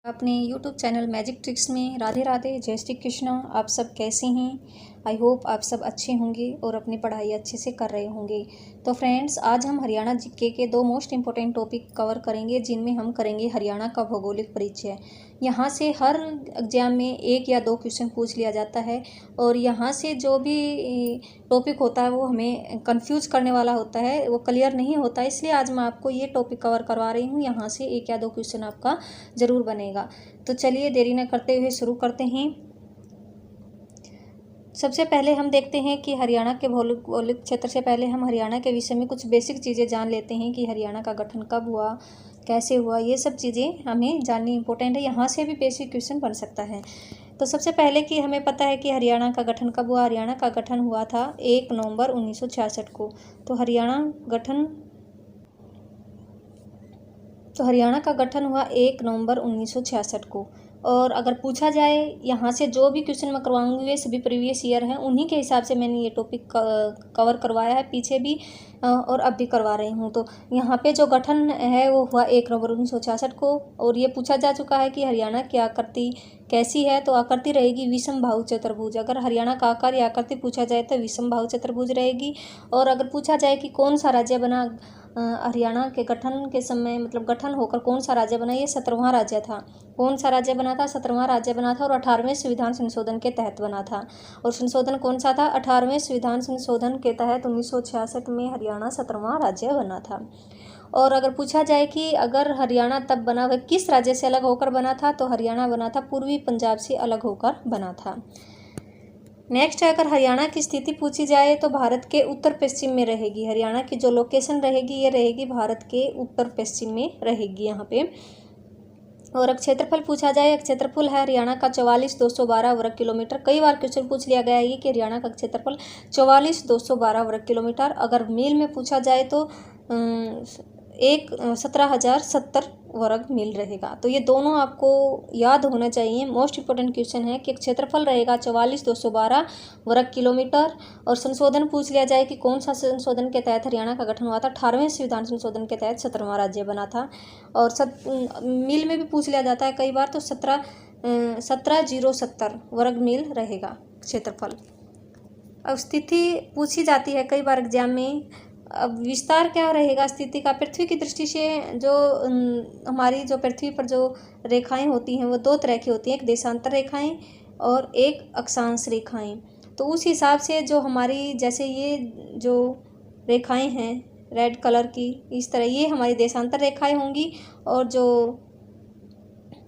अपने YouTube channel magic tricks में राधे राधे, जय श्री कृष्ण। आप सब कैसे हैं? आई होप आप सब अच्छे होंगे और अपनी पढ़ाई अच्छे से कर रहे होंगे। तो फ्रेंड्स, आज हम हरियाणा जीके के दो मोस्ट इम्पोर्टेंट टॉपिक कवर करेंगे, जिनमें हम करेंगे हरियाणा का भौगोलिक परिचय। यहाँ से हर एग्जाम में एक या दो क्वेश्चन पूछ लिया जाता है और यहाँ से जो भी टॉपिक होता है वो हमें कंफ्यूज करने वाला होता है, वो क्लियर नहीं होता है। इसलिए आज मैं आपको ये टॉपिक कवर करवा रही हूँ। यहाँ से एक या दो क्वेश्चन आपका ज़रूर बनेगा। तो चलिए देरी न करते हुए शुरू करते हैं। सबसे पहले हम देखते हैं कि हरियाणा के भौगोलिक क्षेत्र से पहले हम हरियाणा के विषय में कुछ बेसिक चीज़ें जान लेते हैं कि हरियाणा का गठन कब हुआ, कैसे हुआ। ये सब चीज़ें हमें जाननी इंपॉर्टेंट है, यहाँ से भी बेसिक क्वेश्चन बन सकता है। तो सबसे पहले कि हमें पता है कि हरियाणा का गठन कब हुआ। हरियाणा का गठन हुआ था 1 नवंबर 1966 को। तो हरियाणा का गठन हुआ 1 नवंबर 1966 को। और अगर पूछा जाए, यहाँ से जो भी क्वेश्चन मैं करवाऊंगी वे सभी प्रीवियस ईयर हैं, उन्हीं के हिसाब से मैंने ये टॉपिक कवर करवाया है, पीछे भी और अब भी करवा रही हूँ। तो यहाँ पे जो गठन है वो हुआ 1 नवंबर 1966 को। और ये पूछा जा चुका है कि हरियाणा की आकृति कैसी है। तो आकृति रहेगी विषम बाहु चतुर्भुज। अगर हरियाणा का आकार या आकृति पूछा जाए तो विषम बाहु चतुर्भुज रहेगी। और अगर पूछा जाए कि कौन सा राज्य बना हरियाणा के गठन के समय, मतलब गठन होकर कौन सा राज्य बना, ये 17वां राज्य था। कौन सा राज्य बना था? 17वां राज्य बना था और 18वें संविधान संशोधन के तहत बना था। और संशोधन कौन सा था? 18वें संविधान संशोधन के तहत 1966 में हरियाणा 17वां राज्य बना था। और अगर पूछा जाए कि अगर हरियाणा तब बना वह किस राज्य से अलग होकर बना था, तो हरियाणा बना था पूर्वी पंजाब से अलग होकर बना था। नेक्स्ट है, अगर हरियाणा की स्थिति पूछी जाए तो भारत के उत्तर पश्चिम में रहेगी। हरियाणा की जो लोकेशन रहेगी ये रहेगी भारत के उत्तर पश्चिम में रहेगी यहाँ पे। और क्षेत्रफल पूछा जाए, क्षेत्रफल है हरियाणा का 44,212 वर्ग किलोमीटर। कई बार क्वेश्चन पूछ लिया गया है ये कि हरियाणा का क्षेत्रफल 44,212 वर्ग किलोमीटर। अगर मील में पूछा जाए तो 17,070 वर्ग मील रहेगा। तो ये दोनों आपको याद होना चाहिए। मोस्ट इंपोर्टेंट क्वेश्चन है कि क्षेत्रफल रहेगा 44,212 वर्ग किलोमीटर। और संशोधन पूछ लिया जाए कि कौन सा संशोधन के तहत हरियाणा का गठन हुआ था। 18वें संविधान संशोधन के तहत 17वां राज्य बना था। और मील में भी पूछ लिया जाता है कई बार, तो 17,070 वर्ग मील रहेगा क्षेत्रफल। अब स्थिति पूछी जाती है कई बार एग्जाम में। अब विस्तार क्या रहेगा स्थिति का? पृथ्वी की दृष्टि से जो हमारी जो पृथ्वी पर जो रेखाएं होती हैं वो दो तरह की होती हैं, एक देशांतर रेखाएं और एक अक्षांश रेखाएं। तो उस हिसाब से जो हमारी, जैसे ये जो रेखाएं हैं रेड कलर की, इस तरह ये हमारी देशांतर रेखाएं होंगी। और जो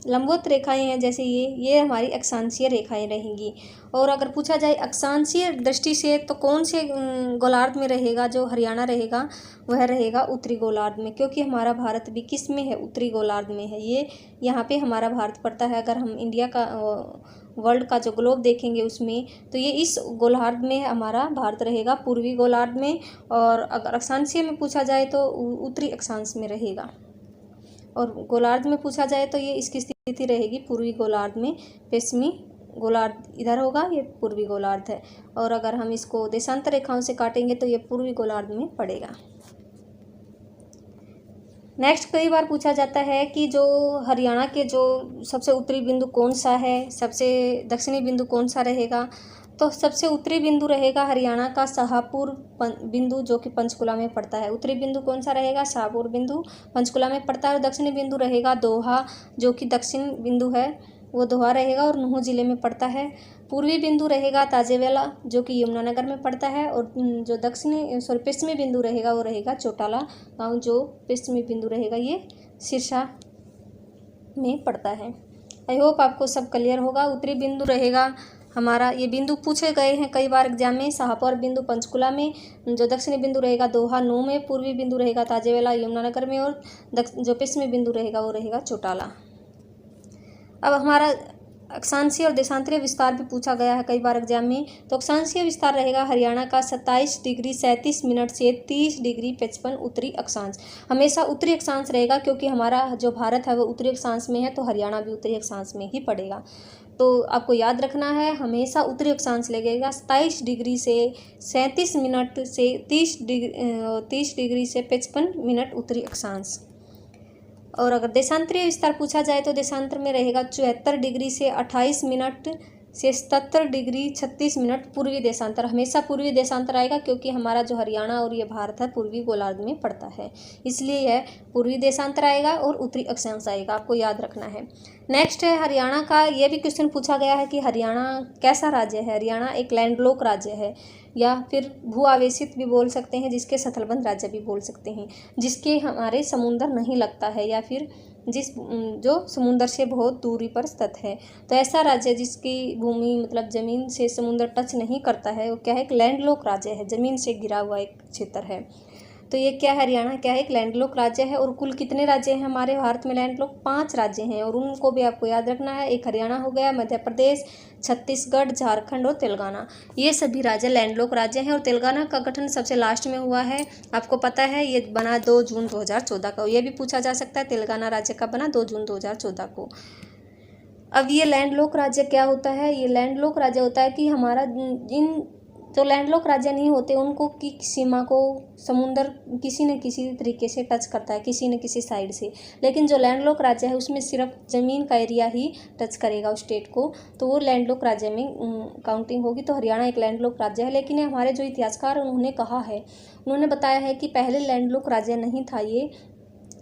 लंबवत रेखाएं हैं जैसे ये हमारी अक्षांशीय रेखाएं रहेंगी। और अगर पूछा जाए अक्षांशीय दृष्टि से तो कौन से गोलार्ध में रहेगा जो हरियाणा रहेगा, वह रहेगा उत्तरी गोलार्ध में, क्योंकि हमारा भारत भी किस में है? उत्तरी गोलार्ध में है। ये यहाँ पे हमारा भारत पड़ता है। अगर हम इंडिया का वर्ल्ड का जो ग्लोब देखेंगे उसमें, तो ये इस गोलार्ध में हमारा भारत रहेगा, पूर्वी गोलार्ध में। और अगर अक्षांशीय में पूछा जाए तो उत्तरी अक्षांश में रहेगा। और गोलार्ध में पूछा जाए तो ये इसकी स्थिति रहेगी पूर्वी गोलार्ध में। पश्चिमी गोलार्ध इधर होगा, ये पूर्वी गोलार्ध है। और अगर हम इसको देशांतर रेखाओं से काटेंगे तो ये पूर्वी गोलार्ध में पड़ेगा। नेक्स्ट, कई बार पूछा जाता है कि जो हरियाणा के जो सबसे उत्तरी बिंदु कौन सा है, सबसे दक्षिणी बिंदु कौन सा रहेगा। तो सबसे उत्तरी बिंदु रहेगा हरियाणा का शाहपुर बिंदु, जो कि पंचकुला में पड़ता है। उत्तरी बिंदु कौन सा रहेगा? शाहपुर बिंदु, पंचकुला में पड़ता है। और दक्षिणी बिंदु रहेगा दोहा, जो कि दक्षिण बिंदु है, वो दोहा रहेगा और नुह जिले में पड़ता है। पूर्वी बिंदु रहेगा ताजेवाला, जो कि यमुनानगर में पड़ता है। और जो पश्चिमी बिंदु रहेगा वो रहेगा चौटाला गाँव, जो पश्चिमी बिंदु रहेगा ये सिरसा में पड़ता है। आई होप आपको सब क्लियर होगा। उत्तरी बिंदु रहेगा हमारा, ये बिंदु पूछे गए हैं कई बार एग्जाम में, शाहपुर बिंदु पंचकुला में। जो दक्षिणी बिंदु रहेगा दोहा नूह में, पूर्वी बिंदु रहेगा ताजेवाला यमुनानगर में। और जो पश्चिमी बिंदु रहेगा वो रहेगा चौटाला। अब हमारा अक्षांशीय और देशांतरीय विस्तार भी पूछा गया है कई बार एग्जाम में। तो अक्षांशीय विस्तार रहेगा हरियाणा का 27 डिग्री 37 मिनट से 30 डिग्री 55 उत्तरी अक्षांश। हमेशा उत्तरी अक्षांश रहेगा, क्योंकि हमारा जो भारत है वो उत्तरी अक्षांश में है, तो हरियाणा भी उत्तरी अक्षांश में ही पड़ेगा। तो आपको याद रखना है, हमेशा उत्तरी अक्षांश लगेगा। 27 डिग्री से 37 मिनट से 30 डिग्री से 55 मिनट उत्तरी अक्षांश। और अगर देशांतरीय विस्तार पूछा जाए तो देशांतर में रहेगा 74 डिग्री से 28 मिनट से 77 डिग्री 36 मिनट पूर्वी देशांतर। हमेशा पूर्वी देशांतर आएगा क्योंकि हमारा जो हरियाणा और ये भारत है पूर्वी गोलार्ध में पड़ता है, इसलिए यह पूर्वी देशांतर आएगा और उत्तरी अक्षांश आएगा, आपको याद रखना है। नेक्स्ट है हरियाणा का, ये भी क्वेश्चन पूछा गया है कि हरियाणा कैसा राज्य है। हरियाणा एक लैंडलॉक राज्य है या फिर भू आवेशित भी बोल सकते हैं, जिसके स्थलबंध राज्य भी बोल सकते हैं, जिसके हमारे समुद्र नहीं लगता है या फिर जो समुद्र से बहुत दूरी पर स्थित है। तो ऐसा राज्य जिसकी भूमि मतलब ज़मीन से समुद्र टच नहीं करता है वो क्या है, एक लैंडलॉक राज्य है, ज़मीन से घिरा हुआ एक क्षेत्र है। तो ये क्या है, हरियाणा क्या है, एक लैंडलॉक राज्य है। और कुल कितने राज्य हैं हमारे भारत में लैंडलॉक? 5 राज्य हैं और उनको भी आपको याद रखना है। एक हरियाणा हो गया, मध्य प्रदेश, छत्तीसगढ़, झारखंड और तेलंगाना, ये सभी राज्य लैंडलॉक राज्य हैं। और तेलंगाना का गठन सबसे लास्ट में हुआ है, आपको पता है, ये बना 2 जून 2014 को। ये भी पूछा जा सकता है तेलंगाना राज्य कब बना, 2 जून 2014 को। अब ये लैंडलॉक राज्य क्या होता है, ये लैंडलॉक राज्य होता है कि हमारा इन जो लैंडलॉक राज्य नहीं होते उनको की सीमा को समुंदर किसी न किसी तरीके से टच करता है, किसी न किसी साइड से। लेकिन जो लैंडलॉक राज्य है उसमें सिर्फ ज़मीन का एरिया ही टच करेगा उस स्टेट को, तो वो लैंडलॉक राज्य में काउंटिंग होगी। तो हरियाणा एक लैंडलॉक राज्य है। लेकिन हमारे जो इतिहासकार उन्होंने कहा है, उन्होंने बताया है कि पहले लैंडलॉक राज्य नहीं था ये,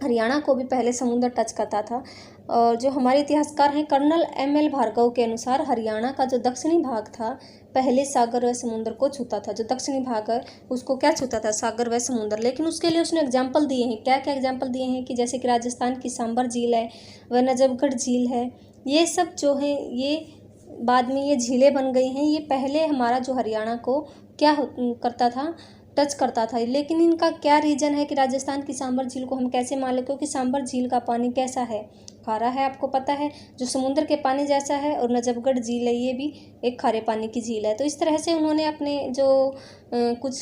हरियाणा को भी पहले समुद्र टच करता था। और जो हमारे इतिहासकार हैं कर्नल ML भार्गव के अनुसार हरियाणा का जो दक्षिणी भाग था पहले सागर व समुद्र को छूता था। जो दक्षिणी भाग है उसको क्या छूता था, सागर व समुद्र। लेकिन उसके लिए उसने एग्जाम्पल दिए हैं, क्या क्या एग्जाम्पल दिए हैं कि जैसे कि राजस्थान की सांबर झील है व नजफगढ़ झील है, ये सब जो है ये बाद में ये झीलें बन गई हैं। ये पहले हमारा जो हरियाणा को क्या करता था, टच करता था। लेकिन इनका क्या रीज़न है कि राजस्थान की सांबर झील को हम कैसे मान लें, क्योंकि सांबर झील का पानी कैसा है, खारा है, आपको पता है, जो समुद्र के पानी जैसा है। और नजफगढ़ झील है ये भी एक खारे पानी की झील है। तो इस तरह से उन्होंने अपने जो कुछ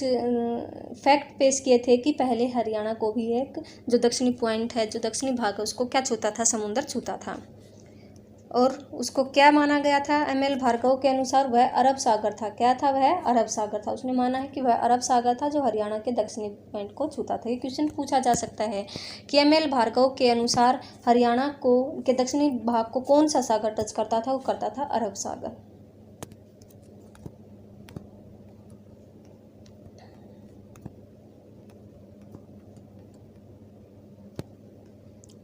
फैक्ट पेश किए थे कि पहले हरियाणा को भी एक जो दक्षिणी पॉइंट है, जो दक्षिणी भाग है, उसको क्या छूता था, समुद्र छूता था। और उसको क्या माना गया था, ML भार्गव के अनुसार वह अरब सागर था। क्या था, वह अरब सागर था। उसने माना है कि वह अरब सागर था जो हरियाणा के दक्षिणी पॉइंट को छूता था। ये क्वेश्चन पूछा जा सकता है कि ML भार्गव के अनुसार हरियाणा को के दक्षिणी भाग को कौन सा सागर टच करता था, वो करता था अरब सागर।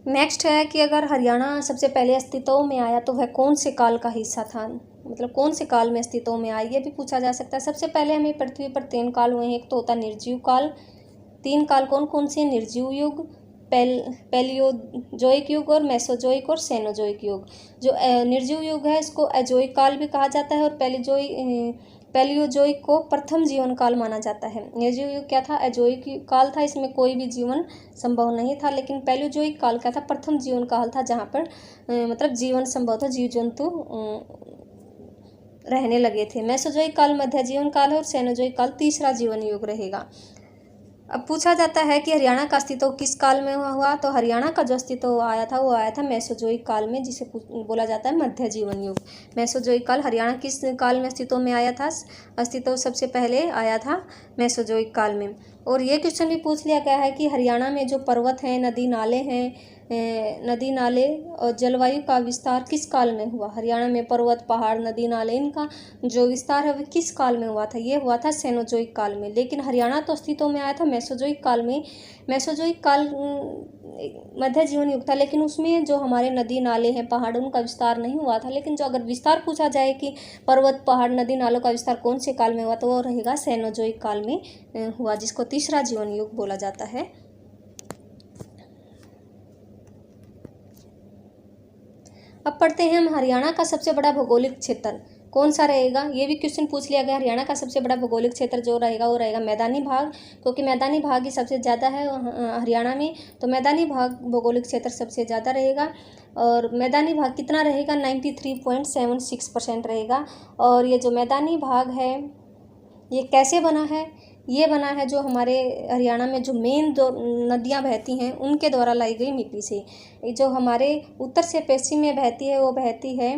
नेक्स्ट है कि अगर हरियाणा सबसे पहले अस्तित्व में आया तो वह कौन से काल का हिस्सा था, मतलब कौन से काल में अस्तित्व में आया, ये भी पूछा जा सकता है। सबसे पहले हमें पृथ्वी पर 3 काल हुए हैं। एक तो होता है निर्जीव काल। 3 काल कौन कौन से, निर्जीव युग, पैलियोजोइक युग और मेसोजोइक और सेनोजोइक युग। जो निर्जीव युग है इसको एजोइक काल भी कहा जाता है और पैलियोजोइक को प्रथम जीवन काल माना जाता है। निर्जीव युग क्या था, एजोइक काल था, इसमें कोई भी जीवन संभव नहीं था। लेकिन पैलियोजोइक काल क्या था, प्रथम जीवन काल था, जहाँ पर मतलब जीवन संभव था, जीव जंतु रहने लगे थे। मेसोजोइक काल मध्य जीवन काल है और सेनोजोइक काल तीसरा जीवन युग रहेगा। अब पूछा जाता है कि हरियाणा का अस्तित्व किस काल में हुआ, तो हरियाणा का जो अस्तित्व आया था वो आया था मेसोजोइक काल में, जिसे बोला जाता है मध्य जीवन युग। मेसोजोइक काल, हरियाणा किस काल में अस्तित्व में आया था, अस्तित्व सबसे पहले आया था मेसोजोइक काल में। और ये क्वेश्चन भी पूछ लिया गया है कि हरियाणा में जो पर्वत हैं, नदी नाले हैं, नदी नाले और जलवायु का विस्तार किस काल में हुआ। हरियाणा में पर्वत, पहाड़, नदी नाले, इनका जो विस्तार है वह किस काल में हुआ था, ये हुआ था सेनोजोइक काल में। लेकिन हरियाणा तो अस्तित्व में आया था मेसोजोइक काल में। मेसोजोइक काल मध्य जीवन युग था, लेकिन उसमें जो हमारे नदी नाले हैं, पहाड़, उनका विस्तार नहीं हुआ था। लेकिन जो अगर विस्तार पूछा जाए कि पर्वत, पहाड़, नदी नालों का विस्तार कौन से काल में हुआ, तो वो रहेगा सेनोजोइक काल में हुआ, जिसको तीसरा जीवन युग बोला जाता है। अब पढ़ते हैं हम हरियाणा का सबसे बड़ा भौगोलिक क्षेत्र कौन सा रहेगा। ये भी क्वेश्चन पूछ लिया गया। हरियाणा का सबसे बड़ा भौगोलिक क्षेत्र जो रहेगा वो रहेगा मैदानी भाग, क्योंकि मैदानी भाग ही सबसे ज़्यादा है हरियाणा में, तो मैदानी भाग भौगोलिक क्षेत्र सबसे ज़्यादा रहेगा। और मैदानी भाग कितना रहेगा, 93.76% रहेगा। और ये जो मैदानी भाग है ये कैसे बना है, ये बना है जो हमारे हरियाणा में जो मेन जो नदियाँ बहती हैं उनके द्वारा लाई गई मिट्टी से। जो हमारे उत्तर से पश्चिम में बहती है वो बहती है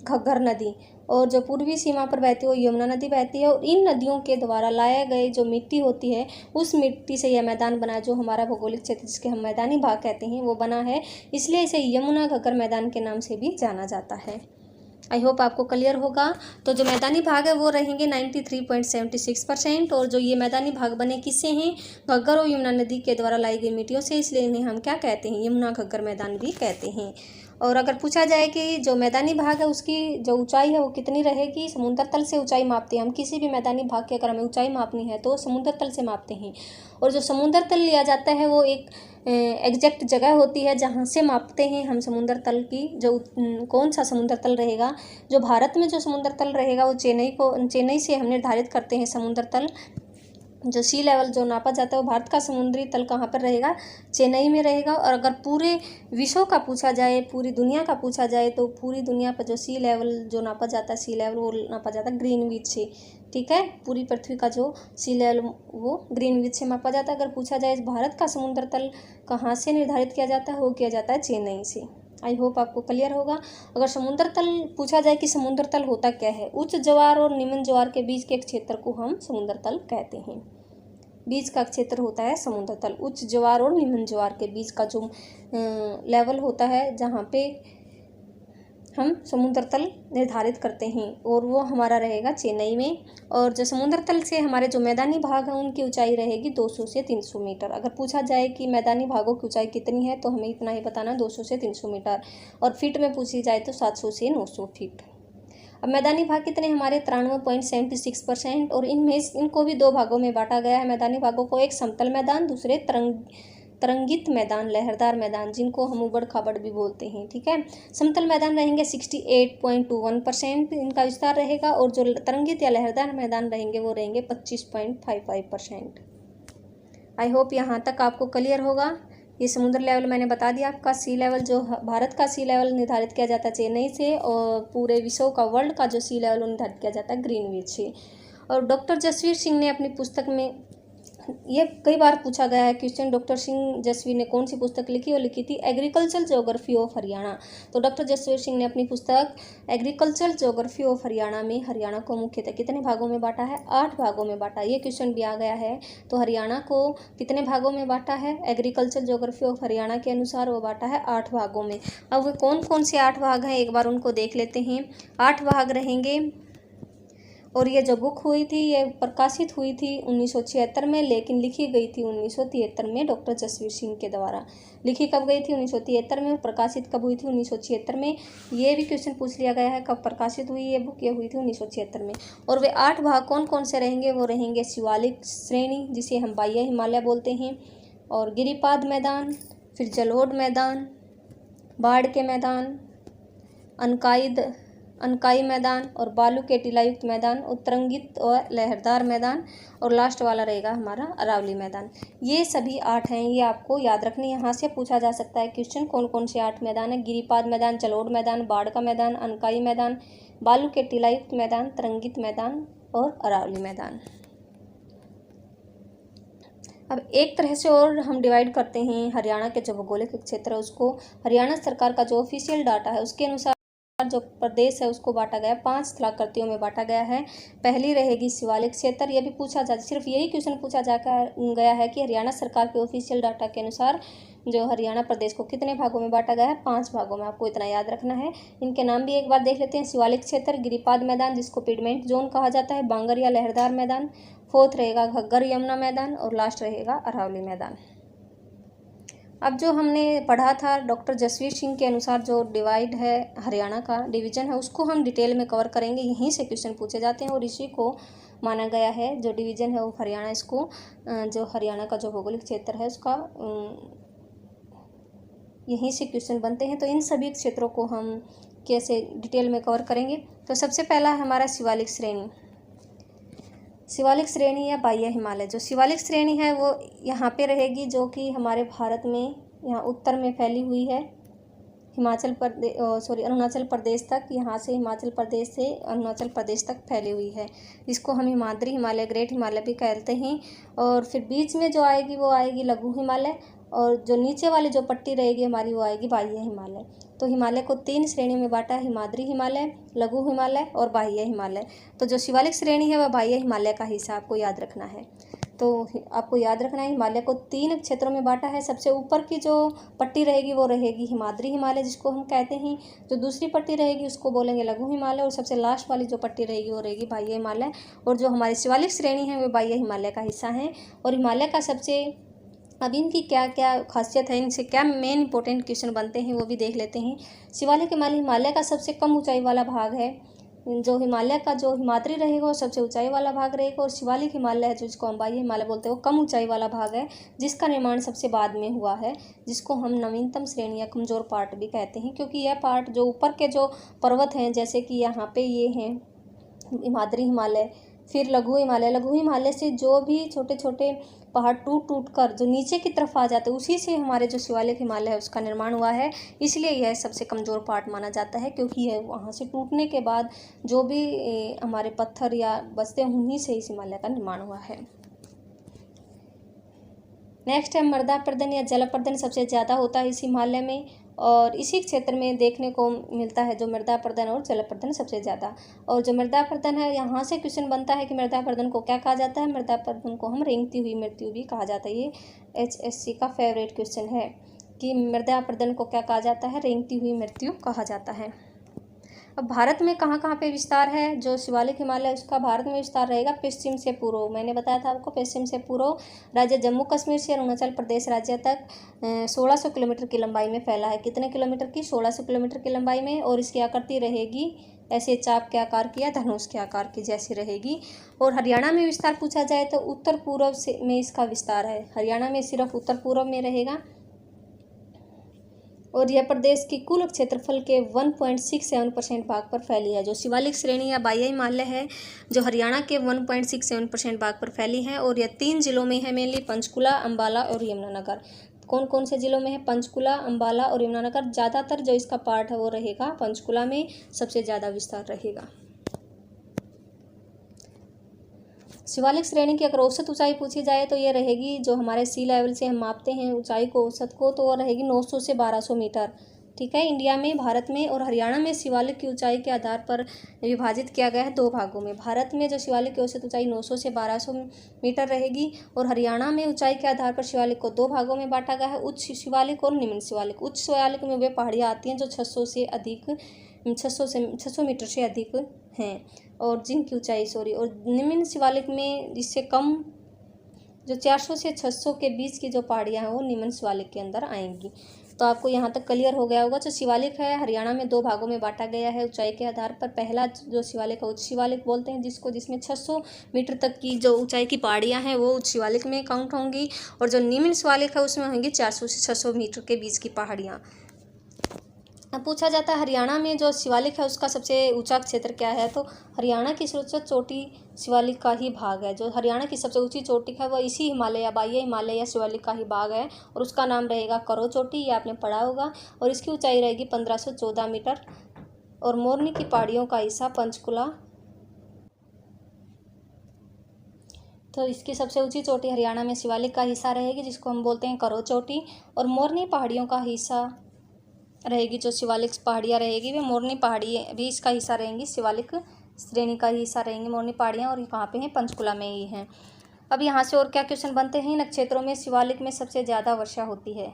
घग्गर नदी, और जो पूर्वी सीमा पर बहती है वो यमुना नदी बहती है। और इन नदियों के द्वारा लाए गए जो मिट्टी होती है उस मिट्टी से यह मैदान बना, जो हमारा भौगोलिक क्षेत्र जिसके हम मैदानी भाग कहते हैं वो बना है, इसलिए इसे यमुना घग्गर मैदान के नाम से भी जाना जाता है। आई होप आपको क्लियर होगा। तो जो मैदानी भाग है वो रहेंगे 93.76%, और जो ये मैदानी भाग बने किससे हैं, घग्गर और यमुना नदी के द्वारा लाई गई मिट्टियों से, इसलिए इन्हें हम क्या कहते हैं, यमुना घग्गर मैदान भी कहते हैं। और अगर पूछा जाए कि जो मैदानी भाग है उसकी जो ऊंचाई है वो कितनी रहेगी, समुद्र तल से ऊंचाई मापते हैं हम। किसी भी मैदानी भाग की अगर हमें ऊंचाई मापनी है तो समुद्र तल से मापते हैं। और जो समुद्र तल लिया जाता है वो एक एग्जैक्ट जगह होती है जहाँ से मापते हैं हम समुद्र तल की। जो कौन सा समुद्र तल रहेगा, जो भारत में जो समुद्र तल रहेगा वो चेन्नई से हम निर्धारित करते हैं समुद्र तल। जो सी लेवल जो नापा जाता है वो भारत का समुद्री तल कहाँ पर रहेगा, चेन्नई में रहेगा। और अगर पूरे विश्व का पूछा जाए, पूरी दुनिया का पूछा जाए, तो पूरी दुनिया पर जो सी लेवल जो नापा जाता है, सी लेवल वो नापा जाता है ग्रीनविच से। ठीक है, पूरी पृथ्वी का जो सी लेवल वो ग्रीनविच से मापा जाता है। अगर पूछा जाए भारत का समुद्र तल कहाँ से निर्धारित किया जाता है, वो किया जाता है चेन्नई से। आई होप आपको क्लियर होगा। अगर समुद्र तल पूछा जाए कि समुद्र तल होता क्या है, उच्च ज्वार और निम्न ज्वार के बीच के क्षेत्र को हम समुद्र तल कहते हैं। बीच का क्षेत्र होता है समुद्र तल, उच्च ज्वार और निम्न ज्वार के बीच का जो लेवल होता है जहाँ पे हम समुद्र तल निर्धारित करते हैं, और वो हमारा रहेगा चेन्नई में। और जो समुद्र तल से हमारे जो मैदानी भाग हैं उनकी ऊंचाई रहेगी 200 से 300 मीटर। अगर पूछा जाए कि मैदानी भागों की ऊंचाई कितनी है तो हमें इतना ही बताना, 200 से 300 मीटर। और फीट में पूछी जाए तो 700 से 900 फीट। अब मैदानी भाग कितने हमारे 93.76%, और इनको भी दो भागों में बांटा गया है मैदानी भागों को। एक समतल मैदान, दूसरे तरंगित मैदान, लहरदार मैदान, जिनको हम उबड़ खाबड़ भी बोलते हैं। ठीक है, समतल मैदान रहेंगे 68.21%, इनका विस्तार रहेगा। और जो तरंगित या लहरदार मैदान रहेंगे वो रहेंगे 25.55%। आई होप यहाँ तक आपको क्लियर होगा। ये समुद्र लेवल मैंने बता दिया आपका। सी लेवल जो भारत का सी लेवल निर्धारित किया जाता है चेन्नई से, और पूरे विश्व का वर्ल्ड का जो सी लेवल निर्धारित किया जाता है ग्रीनविच से। और डॉक्टर जसवीर सिंह ने अपनी पुस्तक में, ये कई बार पूछा गया है क्वेश्चन, डॉक्टर सिंह जसवीर ने कौन सी पुस्तक लिखी, वो लिखी थी एग्रीकल्चर ज्योग्राफी ऑफ हरियाणा। तो डॉक्टर जसवीर सिंह ने अपनी पुस्तक एग्रीकल्चर ज्योग्राफी ऑफ हरियाणा में हरियाणा को मुख्यतः कितने भागों में बांटा है, 8 भागों में बांटा। ये क्वेश्चन भी आ गया है। तो हरियाणा को कितने भागों में बांटा है, एग्रीकल्चर ज्योग्राफी ऑफ हरियाणा के अनुसार वो बांटा है 8 भागों में। अब वे कौन कौन से 8 भाग हैं एक बार उनको देख लेते हैं। 8 भाग रहेंगे, और ये जो बुक हुई थी ये प्रकाशित हुई थी 1976 में, लेकिन लिखी गई थी 1973 में डॉक्टर जसवीर सिंह के द्वारा। लिखी कब गई थी, 1973 में, और प्रकाशित कब हुई थी, 1976 में। ये भी क्वेश्चन पूछ लिया गया है कब प्रकाशित हुई ये बुक, ये हुई थी 1976 में। और वे 8 भाग कौन कौन से रहेंगे, वो रहेंगे शिवालिक श्रेणी जिसे हम बाह्य हिमालय बोलते हैं, और गिरिपाद मैदान, फिर जलोढ़ मैदान, बाढ़ के मैदान, अनकाई मैदान, और बालू के टीलायुक्त मैदान, उत्तरंगित और लहरदार मैदान, और लास्ट वाला रहेगा हमारा अरावली मैदान। ये सभी 8 हैं, ये आपको याद रखने। यहाँ से पूछा जा सकता है क्वेश्चन कौन कौन से 8 मैदान है, गिरिपाद मैदान, जलोढ़ मैदान, बाढ़ का मैदान, अनकाई मैदान, बालू के टीलायुक्त मैदान, तरंगित मैदान और अरावली मैदान। अब एक तरह से और हम डिवाइड करते हैं हरियाणा के जो भौगोलिक क्षेत्र है उसको। हरियाणा सरकार का जो ऑफिशियल डाटा है उसके अनुसार जो प्रदेश है उसको बांटा गया 5 स्थलाकृतियों में बांटा गया है। पहली रहेगी शिवालिक क्षेत्र। यह भी पूछा जा, सिर्फ यही क्वेश्चन पूछा जा गया है कि हरियाणा सरकार के ऑफिशियल डाटा के अनुसार जो हरियाणा प्रदेश को कितने भागों में बांटा गया है, 5 भागों में। आपको इतना याद रखना है। इनके नाम भी एक बार देख लेते हैं। शिवालिक क्षेत्र, गिरिपाद मैदान जिसको पिडमेंट जोन कहा जाता है, बांगर या लहरदार मैदान, 4th रहेगा घग्गर यमुना मैदान, और लास्ट रहेगा अरावली मैदान। अब जो हमने पढ़ा था डॉक्टर जसवीर सिंह के अनुसार जो डिवाइड है हरियाणा का डिवीज़न है उसको हम डिटेल में कवर करेंगे। यहीं से क्वेश्चन पूछे जाते हैं और इसी को माना गया है जो डिवीज़न है वो हरियाणा, इसको जो हरियाणा का जो भौगोलिक क्षेत्र है उसका यहीं से क्वेश्चन बनते हैं। तो इन सभी क्षेत्रों को हम कैसे डिटेल में कवर करेंगे। तो सबसे पहला है हमारा शिवालिक श्रेणी। शिवालिक श्रेणी या बाह्य हिमालय, जो शिवालिक श्रेणी है वो यहाँ पे रहेगी, जो कि हमारे भारत में यहाँ उत्तर में फैली हुई है, अरुणाचल प्रदेश तक, यहाँ से हिमाचल प्रदेश से अरुणाचल प्रदेश तक फैली हुई है। इसको हम हिमाद्री हिमालय, ग्रेट हिमालय भी कहते हैं। और फिर बीच में जो आएगी वो आएगी लघु हिमालय, और जो नीचे वाली जो पट्टी रहेगी हमारी वो आएगी बाह्य हिमालय। तो हिमालय को 3 श्रेणी में बांटा है, हिमाद्री हिमालय, लघु हिमालय और बाह्य हिमालय। तो जो शिवालिक श्रेणी है वह बाह्य हिमालय का हिस्सा आपको याद रखना है। तो आपको याद रखना है हिमालय को 3 क्षेत्रों में बांटा है। सबसे ऊपर की जो पट्टी रहेगी वो रहेगी हिमाद्री हिमालय जिसको हम कहते हैं, जो दूसरी पट्टी रहेगी उसको बोलेंगे लघु हिमालय, और सबसे लास्ट वाली जो पट्टी रहेगी वो रहेगी बाह्य हिमालय। और जो हमारी शिवालिक श्रेणी है वो बाह्य हिमालय का हिस्सा है। और हिमालय का सबसे, अब इनकी क्या क्या खासियत है, इनसे क्या मेन इंपॉर्टेंट क्वेश्चन बनते हैं वो भी देख लेते हैं। शिवालिक हिमालय का सबसे कम ऊंचाई वाला भाग है। जो हिमालय का जो हिमाद्री रहेगा वो सबसे ऊंचाई वाला भाग रहेगा, और शिवालिक हिमालय है जो जिसको हम बाह्य हिमालय बोलते हैं वो कम ऊंचाई वाला भाग है, जिसका निर्माण सबसे बाद में हुआ है, जिसको हम नवीनतम श्रेणी या कमजोर पार्ट भी कहते हैं। क्योंकि यह पार्ट जो ऊपर के जो पर्वत हैं, जैसे कि यहाँ पे ये हैं हिमाद्री हिमालय, फिर लघु हिमालय से जो भी छोटे छोटे पहाड़ टूट टूट कर जो नीचे की तरफ आ जाते हैं, उसी से हमारे जो शिवालिक हिमालय है उसका निर्माण हुआ है। इसलिए यह सबसे कमज़ोर पार्ट माना जाता है, क्योंकि यह वहाँ से टूटने के बाद जो भी हमारे पत्थर या बचते हैं उन्हीं से इस हिमालय का निर्माण हुआ है। नेक्स्ट है मृदा अपरदन या जल अपरदन सबसे ज़्यादा होता है इस हिमालय में, और इसी क्षेत्र में देखने को मिलता है जो मृदा अपरदन और जल अपरदन सबसे ज़्यादा। और जो मृदा अपरदन है, यहाँ से क्वेश्चन बनता है कि मृदा अपरदन को क्या कहा जाता है। मृदा अपरदन को हम रेंगती हुई मृत्यु भी कहा जाता है। ये HSC का फेवरेट क्वेश्चन है कि मृदा अपरदन को क्या कहा जाता है, रेंगती हुई मृत्यु कहा जाता है। अब भारत में कहाँ कहाँ पे विस्तार है जो शिवालिक हिमालय, उसका भारत में विस्तार रहेगा पश्चिम से पूर्व। मैंने बताया था आपको पश्चिम से पूर्व राज्य जम्मू कश्मीर से अरुणाचल प्रदेश राज्य तक 1600 किलोमीटर की लंबाई में फैला है। कितने किलोमीटर की? 1600 किलोमीटर की लंबाई में। और इसकी आकृति रहेगी ऐसे चाप के आकार की या धनुष के आकार की जैसी रहेगी। और हरियाणा में विस्तार पूछा जाए तो उत्तर पूर्व से में इसका विस्तार है। हरियाणा में सिर्फ उत्तर पूर्व में रहेगा। और यह प्रदेश की कुल क्षेत्रफल के 1.67% भाग पर फैली है। जो शिवालिक श्रेणी या बाह्य हिमालय है जो हरियाणा के 1.67% भाग पर फैली है, और यह 3 जिलों में है मेनली, पंचकुला, अंबाला और यमुनानगर। कौन कौन से जिलों में है? पंचकुला, अंबाला और यमुनानगर। ज़्यादातर जो इसका पार्ट है वो रहेगा पंचकुला में, सबसे ज़्यादा विस्तार रहेगा। शिवालिक श्रेणी की अगर औसत ऊंचाई पूछी जाए तो ये रहेगी, जो हमारे सी लेवल से हम मापते हैं ऊंचाई को, औसत को, तो वो रहेगी 900 से 1200 मीटर। ठीक है, इंडिया में, भारत में और हरियाणा में शिवालिक की ऊंचाई के आधार पर विभाजित किया गया है 2 भागों में। भारत में जो शिवालिक की औसत ऊंचाई 900 से 1200 मीटर रहेगी, और हरियाणा में ऊंचाई के आधार पर शिवालिक को 2 भागों में बांटा गया है, उच्च शिवालिक और निम्न शिवालिक। उच्च शिवालिक में वे पहाड़ियाँ आती हैं जो 600 मीटर से अधिक हैं, और जिनकी ऊंचाई और निम्न शिवालिक में जिससे कम, जो 400 से 600 के बीच की जो पहाड़ियाँ हैं वो निम्न शिवालिक के अंदर आएंगी। तो आपको यहाँ तक क्लियर हो गया होगा। जो शिवालिक है हरियाणा में 2 भागों में बांटा गया है ऊंचाई के आधार पर। पहला जो शिवालिक है उच्च शिवालिक बोलते हैं जिसमें 600 मीटर तक की जो ऊंचाई की पहाड़ियाँ हैं वो उच्च शिवालिक में काउंट होंगी, और जो निम्न शिवालिक है उसमें होंगी 400 से 600 मीटर के बीच की पहाड़ियाँ। अब पूछा जाता है हरियाणा में जो शिवालिक है उसका सबसे ऊंचा क्षेत्र क्या है, तो हरियाणा की सर्वोच्च चोटी शिवालिक का ही भाग है। जो हरियाणा की सबसे ऊंची चोटी है वह इसी हिमालय या बाह्य हिमालय या शिवालिक का ही भाग है, और उसका नाम रहेगा करो चोटी, ये आपने पढ़ा होगा। और इसकी ऊंचाई रहेगी 1514 मीटर। और मोरनी की पहाड़ियों का हिस्सा पंचकुला, तो इसकी सबसे ऊंची चोटी हरियाणा में शिवालिक का हिस्सा रहेगी जिसको हम बोलते हैं करो चोटी। और मोरनी पहाड़ियों का हिस्सा रहेगी, जो शिवालिक पहाड़ियाँ रहेगी वे मोरनी पहाड़ी भी इसका हिस्सा रहेंगी, शिवालिक श्रेणी का ही हिस्सा रहेंगी मोरनी पहाड़ियाँ, और ये कहाँ पे हैं? पंचकुला में ही हैं। अब यहाँ से और क्या क्वेश्चन बनते हैं? इन क्षेत्रों में शिवालिक में सबसे ज़्यादा वर्षा होती है।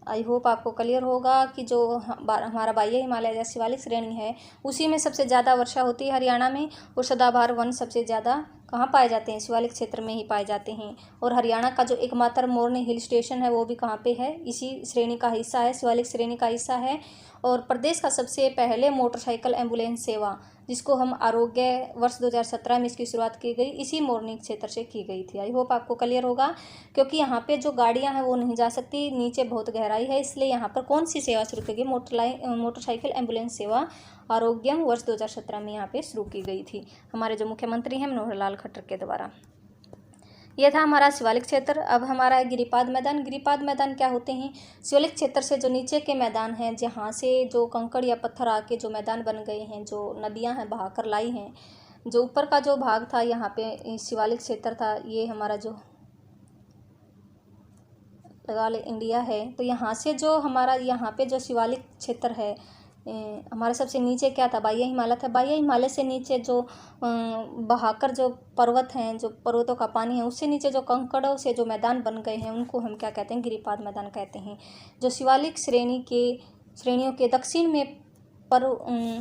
आई होप आपको क्लियर होगा कि जो हमारा बाह्य हिमालय या शिवालिक श्रेणी है उसी में सबसे ज़्यादा वर्षा होती है हरियाणा में। और सदाबहार वन सबसे ज़्यादा कहाँ पाए जाते हैं? शिवालिक क्षेत्र में ही पाए जाते हैं। और हरियाणा का जो एकमात्र मोरनी हिल स्टेशन है वो भी कहाँ पे है? इसी श्रेणी का हिस्सा है, शिवालिक श्रेणी का हिस्सा है। और प्रदेश का सबसे पहले मोटरसाइकिल एम्बुलेंस सेवा, जिसको हम आरोग्य वर्ष 2017 में इसकी शुरुआत की गई, इसी मोरनी क्षेत्र से की गई थी। आई होप आपको क्लियर होगा, क्योंकि यहाँ पे जो गाड़ियाँ हैं वो नहीं जा सकती, नीचे बहुत गहराई है, इसलिए यहाँ पर कौन सी सेवा शुरू की गई? मोटरसाइकिल एम्बुलेंस सेवा आरोग्यम वर्ष 2017 में यहाँ पे शुरू की गई थी, हमारे जो मुख्यमंत्री हैं मनोहर लाल खट्टर के द्वारा। यह था हमारा शिवालिक क्षेत्र। अब हमारा है गिरिपाद मैदान। गिरिपाद मैदान क्या होते हैं? शिवालिक क्षेत्र से जो नीचे के मैदान हैं, जहाँ से जो कंकड़ या पत्थर आके जो मैदान बन गए हैं, जो नदियाँ हैं बहा कर लाई हैं, जो ऊपर का जो भाग था यहाँ पे शिवालिक क्षेत्र था, ये हमारा जो लगा ले इंडिया है, तो यहाँ से जो हमारा यहाँ पे जो शिवालिक क्षेत्र है, हमारे सबसे नीचे क्या था, बाह्य हिमालय था। बाह्य हिमालय से नीचे जो बहाकर जो पर्वत हैं, जो पर्वतों का पानी है, उससे नीचे जो कंकड़ों से जो मैदान बन गए हैं, उनको हम क्या कहते हैं, गिरिपाद मैदान कहते हैं। जो शिवालिक श्रेणियों के दक्षिण में पर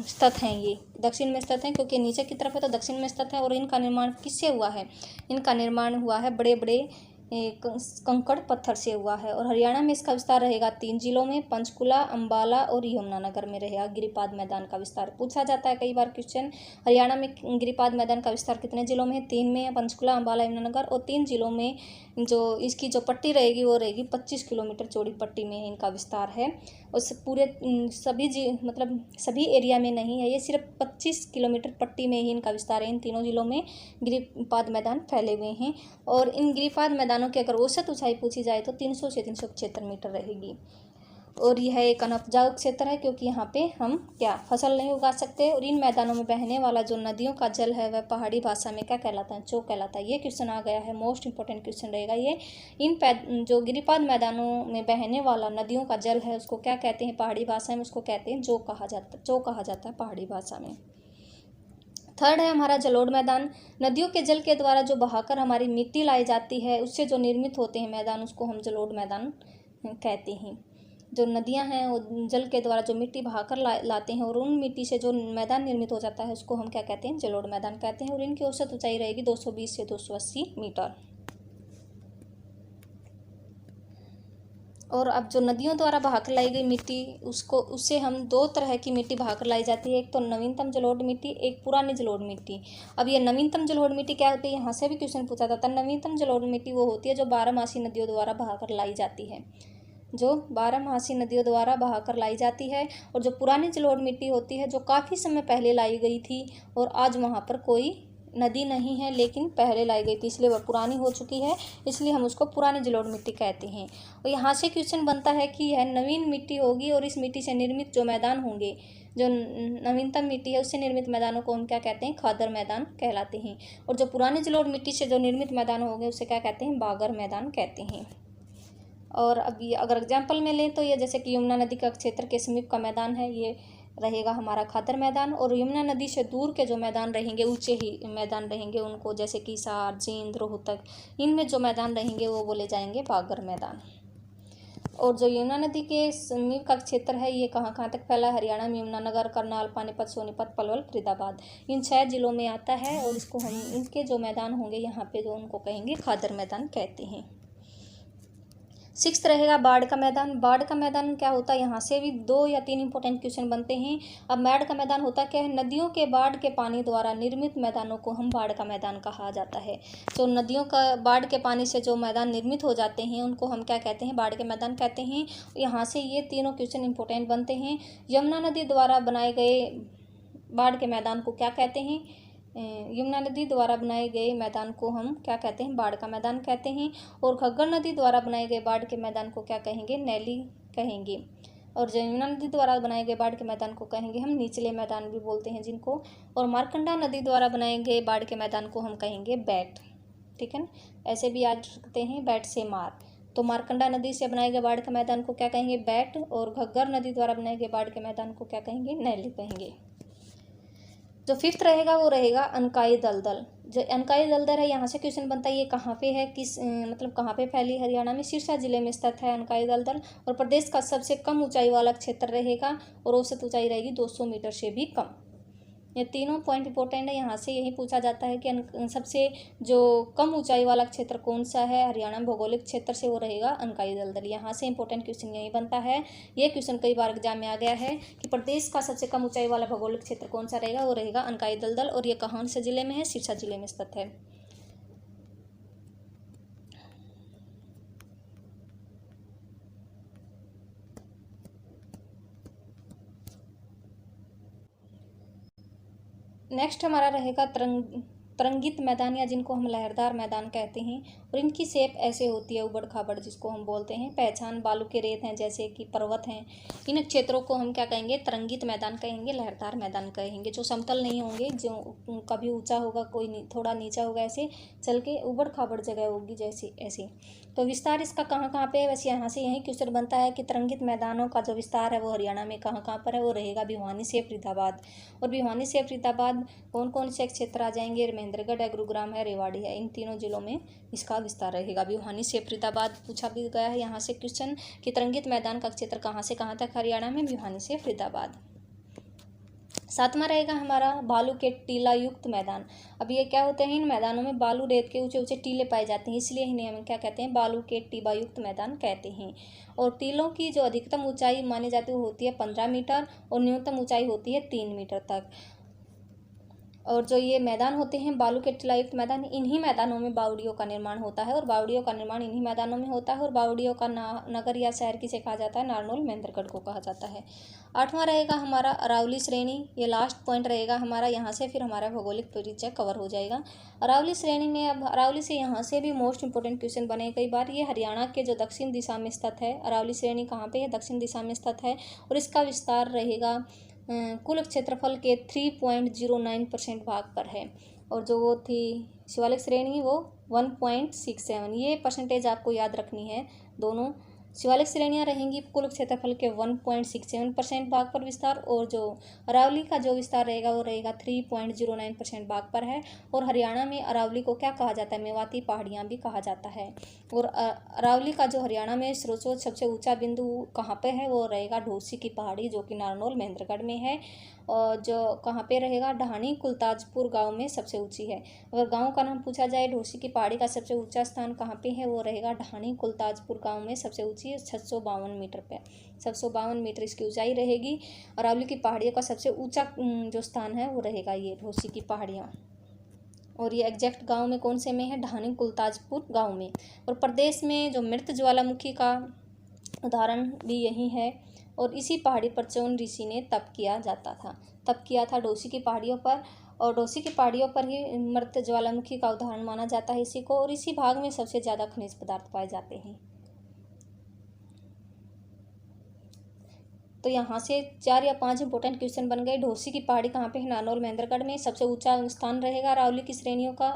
स्थित हैं, ये दक्षिण में स्थित हैं क्योंकि नीचे की तरफ है तो दक्षिण में स्थित है। और इनका निर्माण किससे हुआ है, इनका निर्माण हुआ है बड़े बड़े कंकड़ पत्थर से हुआ है। और हरियाणा में इसका विस्तार रहेगा 3 जिलों में, पंचकुला, अंबाला और यमुनानगर में रहेगा गिरिपाद मैदान का विस्तार। पूछा जाता है कई बार क्वेश्चन, हरियाणा में गिरिपाद मैदान का विस्तार कितने जिलों में है, 3 में है, पंचकुला, अंबाला, यमुनानगर। और 3 जिलों में जो इसकी जो पट्टी रहेगी वो रहेगी 25 किलोमीटर चौड़ी पट्टी में इनका विस्तार है। और पूरे मतलब सभी एरिया में नहीं है, ये सिर्फ 25 किलोमीटर पट्टी में ही इनका विस्तार है। इन तीनों जिलों में गिरिपाद मैदान फैले हुए हैं। और इन गिरिपाद मैदानों की अगर औसत ऊंचाई पूछी जाए तो 300 से 375 मीटर रहेगी। और यह एक अनउपजाऊ क्षेत्र है क्योंकि यहाँ पे हम क्या फसल नहीं उगा सकते। और इन मैदानों में बहने वाला जो नदियों का जल है वह पहाड़ी भाषा में क्या कहलाता है, चोक कहलाता है। ये क्वेश्चन आ गया है, मोस्ट इंपॉर्टेंट क्वेश्चन रहेगा ये। इन जो गिरिपाद मैदानों में बहने वाला नदियों का जल है उसको क्या कहते हैं पहाड़ी भाषा में, उसको कहते हैं चोक कहा जाता है पहाड़ी भाषा में। थर्ड है हमारा जलोढ़ मैदान। नदियों के जल के द्वारा जो बहाकर हमारी मिट्टी लाई जाती है उससे जो निर्मित होते हैं मैदान, उसको हम जलोढ़ मैदान कहते हैं। जो नदियां हैं वो जल के द्वारा जो मिट्टी बहाकर लाते हैं और उन मिट्टी से जो मैदान निर्मित हो जाता है उसको हम क्या कहते हैं, जलोढ़ मैदान कहते हैं। और इनकी औसत ऊंचाई रहेगी 220 से 280 मीटर। और अब जो नदियों द्वारा बहाकर लाई गई मिट्टी, उससे हम 2 तरह की मिट्टी बहाकर लाई जाती है, एक तो नवीनतम जलोढ़ मिट्टी, एक पुरानी जलोढ़ मिट्टी। अब ये नवीनतम जलोढ़ मिट्टी क्या होती है, यहाँ से भी क्वेश्चन पूछा जाता है। नवीनतम जलोढ़ मिट्टी वो होती है जो 12मासी नदियों द्वारा बहाकर लाई जाती है, जो 12मासी नदियों द्वारा बहाकर लाई जाती है। और जो पुरानी जलोढ़ मिट्टी होती है जो काफ़ी समय पहले लाई गई थी और आज वहाँ पर कोई नदी नहीं है लेकिन पहले लाई गई थी, इसलिए वह पुरानी हो चुकी है, इसलिए हम उसको पुरानी जलोढ़ मिट्टी कहते हैं। और यहाँ से क्वेश्चन बनता है कि यह नवीन मिट्टी होगी और इस मिट्टी से निर्मित जो मैदान होंगे, जो नवीनतम मिट्टी है उससे निर्मित मैदानों को हम क्या कहते हैं, खादर मैदान कहलाते हैं। और जो पुरानी जलोढ़ मिट्टी से जो निर्मित मैदान होंगे उसे क्या कहते हैं, बागर मैदान कहते हैं। और अभी अगर एग्जाम्पल में लें तो ये जैसे कि यमुना नदी का क्षेत्र के समीप का मैदान है, ये रहेगा हमारा खादर मैदान। और यमुना नदी से दूर के जो मैदान रहेंगे, ऊंचे ही मैदान रहेंगे, उनको जैसे कि हिसार, जींद, रोहतक, इनमें जो मैदान रहेंगे वो बोले जाएंगे बागर मैदान। और जो यमुना नदी के समीप का क्षेत्र है ये कहाँ तक फैला है, हरियाणा में यमुनानगर, करनाल, पानीपत, सोनीपत, पलवल, फरीदाबाद, इन 6 जिलों में आता है। और इसको हम इनके जो मैदान होंगे यहाँ पे जो उनको कहेंगे खादर मैदान कहते हैं। 6th रहेगा बाढ़ का मैदान। बाढ़ का मैदान क्या होता है, यहाँ से भी 2 या 3 इंपॉर्टेंट क्वेश्चन बनते हैं। अब बाढ़ का मैदान होता क्या है, नदियों के बाढ़ के पानी द्वारा निर्मित मैदानों को हम बाढ़ का मैदान कहा जाता है। तो नदियों का बाढ़ के पानी से जो मैदान निर्मित हो जाते हैं उनको हम क्या कहते हैं, बाढ़ के मैदान कहते हैं। यहाँ से ये तीनों क्वेश्चन इंपॉर्टेंट बनते हैं। यमुना नदी द्वारा बनाए गए बाढ़ के मैदान को क्या कहते हैं, यमुना नदी द्वारा बनाए गए मैदान को हम क्या कहते हैं, बाढ़ का मैदान कहते हैं। और घग्गर नदी द्वारा बनाए गए बाढ़ के मैदान को क्या कहेंगे, नैली कहेंगे। और जो यमुना नदी द्वारा बनाए गए बाढ़ के मैदान को कहेंगे हम निचले मैदान भी बोलते हैं जिनको। और मारकंडा नदी द्वारा बनाए गए बाढ़ के मैदान को हम कहेंगे बैट। ठीक है ना, ऐसे भी याद रखते हैं, बैट से मार। तो मारकंडा नदी से बनाए गए बाढ़ के मैदान को क्या कहेंगे, बैट। और घग्गर नदी द्वारा बनाए गए बाढ़ के मैदान को क्या कहेंगे, नैली कहेंगे। जो 5th रहेगा वो रहेगा अनकाई दलदल। जो अनकाई दलदल है यहाँ से क्वेश्चन बनता है, ये कहाँ पे है, मतलब कहाँ पे फैली, हरियाणा में सिरसा जिले में स्थित है अनकाई दलदल। और प्रदेश का सबसे कम ऊंचाई वाला क्षेत्र रहेगा और औसत ऊंचाई रहेगी 200 मीटर से भी कम। ये तीनों पॉइंट इंपॉर्टेंट है, यहाँ से यही पूछा जाता है कि सबसे जो कम ऊंचाई वाला क्षेत्र कौन सा है, हरियाणा भौगोलिक क्षेत्र से वो रहेगा अनकाई दलदल। यहाँ से इंपॉर्टेंट क्वेश्चन यही बनता है। ये क्वेश्चन कई बार एग्जाम में आ गया है कि प्रदेश का सबसे कम ऊंचाई वाला भौगोलिक क्षेत्र कौन सा रहेगा, वो रहेगा अनकाई दलदल। और ये कहाँ से जिले में है, सिरसा जिले में स्थित है। नेक्स्ट हमारा रहेगा तरंगित मैदान या जिनको हम लहरदार मैदान कहते हैं, और इनकी शेप ऐसे होती है उबड़ खाबड़, जिसको हम बोलते हैं। पहचान बालू के रेत हैं जैसे कि पर्वत हैं, इन क्षेत्रों को हम क्या कहेंगे, तरंगित मैदान कहेंगे, लहरदार मैदान कहेंगे। जो समतल नहीं होंगे, जो कभी ऊंचा होगा, कोई थोड़ा नीचा होगा, ऐसे चल के उबड़ खाबड़ जगह होगी जैसे ऐसे। तो विस्तार इसका कहाँ कहाँ पे है, वैसे यहाँ से यही क्वेश्चन बनता है कि तरंगित मैदानों का जो विस्तार है वो हरियाणा में कहाँ कहाँ पर है, वो रहेगा भिवानी से फरीदाबाद। और भिवानी से फरीदाबाद कौन कौन से क्षेत्र आ जाएंगे, महेंद्रगढ़ है, गुरुग्राम है, रेवाड़ी है, इन तीनों जिलों में इसका विस्तार रहेगा। भिवानी से फरीदाबाद पूछा भी गया है यहाँ से क्वेश्चन कि तरंगित मैदान का क्षेत्र कहाँ से कहाँ तक हरियाणा में, भिवानी से फरीदाबाद। सातवां रहेगा हमारा बालू के टीला युक्त मैदान। अब ये क्या होते हैं, इन मैदानों में बालू रेत के ऊंचे ऊंचे टीले पाए जाते हैं, इसलिए इन्हें हम क्या कहते हैं, बालू के टीबा युक्त मैदान कहते हैं। और टीलों की जो अधिकतम ऊंचाई मानी जाती है वो होती है 15 मीटर और न्यूनतम ऊंचाई होती है 3 मीटर तक। और जो ये मैदान होते हैं बालू के टीलायुक्त मैदान, इन्हीं मैदानों में बावड़ियों का निर्माण होता है, और बावड़ियों का निर्माण इन्हीं मैदानों में होता है। और बावड़ियों का नगर या शहर किसे कहा जाता है, नारनौल महेंद्रगढ़ को कहा जाता है। आठवां रहेगा हमारा अरावली श्रेणी, ये लास्ट पॉइंट रहेगा हमारा, यहाँ से फिर हमारा भौगोलिक परिचय कवर हो जाएगा। अरावली श्रेणी में अब अरावली से यहाँ से भी मोस्ट इंपोर्टेंट क्वेश्चन बने कई बार। ये हरियाणा के जो दक्षिण दिशा में स्थित है, अरावली श्रेणी कहाँ पे है, दक्षिण दिशा में स्थित है, और इसका विस्तार रहेगा कुल क्षेत्रफल के 3.09% भाग पर है। और जो वो थी शिवालिक श्रेणी वो 1.67, ये परसेंटेज आपको याद रखनी है। दोनों शिवालिक श्रेणियाँ रहेंगी कुल क्षेत्रफल के 1.67% भाग पर विस्तार, और जो अरावली का जो विस्तार रहेगा वो रहेगा 3.09% भाग पर है। और हरियाणा में अरावली को क्या कहा जाता है, मेवाती पहाड़ियाँ भी कहा जाता है। और अरावली का जो हरियाणा में सर्वोच्च सबसे ऊंचा बिंदु कहाँ पे है, वो रहेगा ढोसी की पहाड़ी, जो कि नारनौल महेंद्रगढ़ में है। और जो कहाँ पे रहेगा, ढाणी कुलताजपुर गांव में सबसे ऊंची है। अगर गांव का नाम पूछा जाए, ढोसी की पहाड़ी का सबसे ऊंचा स्थान कहाँ पे है, वो रहेगा ढाणी कुलताजपुर गांव में सबसे ऊंची है, 652 मीटर पे, 652 मीटर इसकी ऊंचाई रहेगी। अरावली की पहाड़ियों का सबसे ऊंचा जो स्थान है वो रहेगा ये ढोसी की पहाड़ियाँ। और ये एग्जैक्ट गांव में कौन से में है, ढाणी कुलताजपुर गांव में। और प्रदेश में जो मृत ज्वालामुखी का उदाहरण भी यही है, और इसी पहाड़ी पर चौन ऋषि ने तप किया था ढोसी की पहाड़ियों पर। और ढोसी की पहाड़ियों पर ही मृत ज्वालामुखी का उदाहरण माना जाता है इसी को, और इसी भाग में सबसे ज़्यादा खनिज पदार्थ पाए जाते हैं। तो यहाँ से 4 या 5 इंपॉर्टेंट क्वेश्चन बन गए। ढोसी की पहाड़ी कहाँ पे है, नारनौल महेंद्रगढ़ में। सबसे ऊंचा स्थान रहेगा अरावली की श्रेणियों का,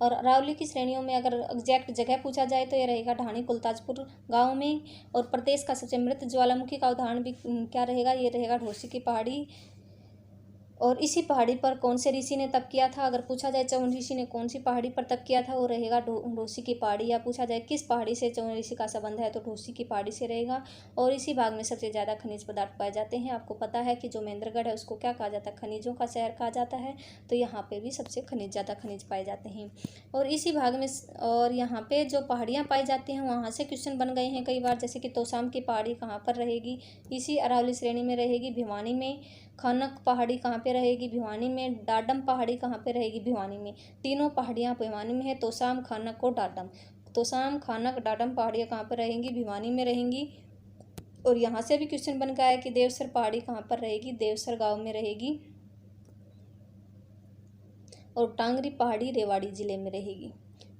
और अरावली की श्रेणियों में अगर एग्जैक्ट जगह पूछा जाए तो ये रहेगा ढाणी कुलताजपुर गांव में। और प्रदेश का सबसे मृत ज्वालामुखी का उदाहरण भी क्या रहेगा, ये रहेगा ढोसी की पहाड़ी। और इसी पहाड़ी पर कौन से ऋषि ने तप किया था, अगर पूछा जाए चौन ऋषि ने कौन सी पहाड़ी पर तप किया था, वो रहेगा ढोसी की पहाड़ी। या पूछा जाए किस पहाड़ी से चौन ऋषि का संबंध है, तो ढोसी की पहाड़ी से रहेगा। और इसी भाग में सबसे ज़्यादा खनिज पदार्थ पाए जाते हैं। आपको पता है कि जो महेंद्रगढ़ है उसको क्या कहा जाता है, खनिजों का शहर कहा जाता है, तो यहाँ पर भी सबसे ज़्यादा खनिज पाए जाते हैं। और इसी भाग में और यहाँ पर जो पहाड़ियाँ पाई जाती हैं वहाँ से क्वेश्चन बन गए हैं कई बार, जैसे कि तोसाम की पहाड़ी कहाँ पर रहेगी, इसी अरावली श्रेणी में रहेगी, भिवानी में। खानक पहाड़ी कहाँ पे रहेगी, भिवानी में। डाडम पहाड़ी कहाँ पे रहेगी, भिवानी में। तीनों पहाड़ियाँ भिवानी में है, तोसाम, खानक और डाडम। तोसाम, खानक, डाडम पहाड़ियाँ कहाँ पर रहेंगी, भिवानी में रहेंगी। और यहाँ से भी क्वेश्चन बन गया है कि देवसर पहाड़ी कहाँ पर रहेगी, देवसर गांव में रहेगी। और टांगरी पहाड़ी रेवाड़ी जिले में रहेगी।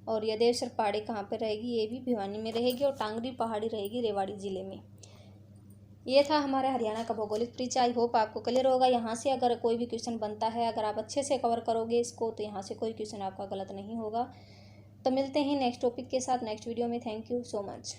और यह देवसर पहाड़ी कहाँ पर रहेगी, ये भी भिवानी में रहेगी, और टांगरी पहाड़ी रहेगी रेवाड़ी जिले में। ये था हमारा हरियाणा का भौगोलिक परिचय। आई होप आपको क्लियर होगा। यहाँ से अगर कोई भी क्वेश्चन बनता है, अगर आप अच्छे से कवर करोगे इसको, तो यहाँ से कोई क्वेश्चन आपका गलत नहीं होगा। तो मिलते हैं नेक्स्ट टॉपिक के साथ नेक्स्ट वीडियो में। Thank you so much.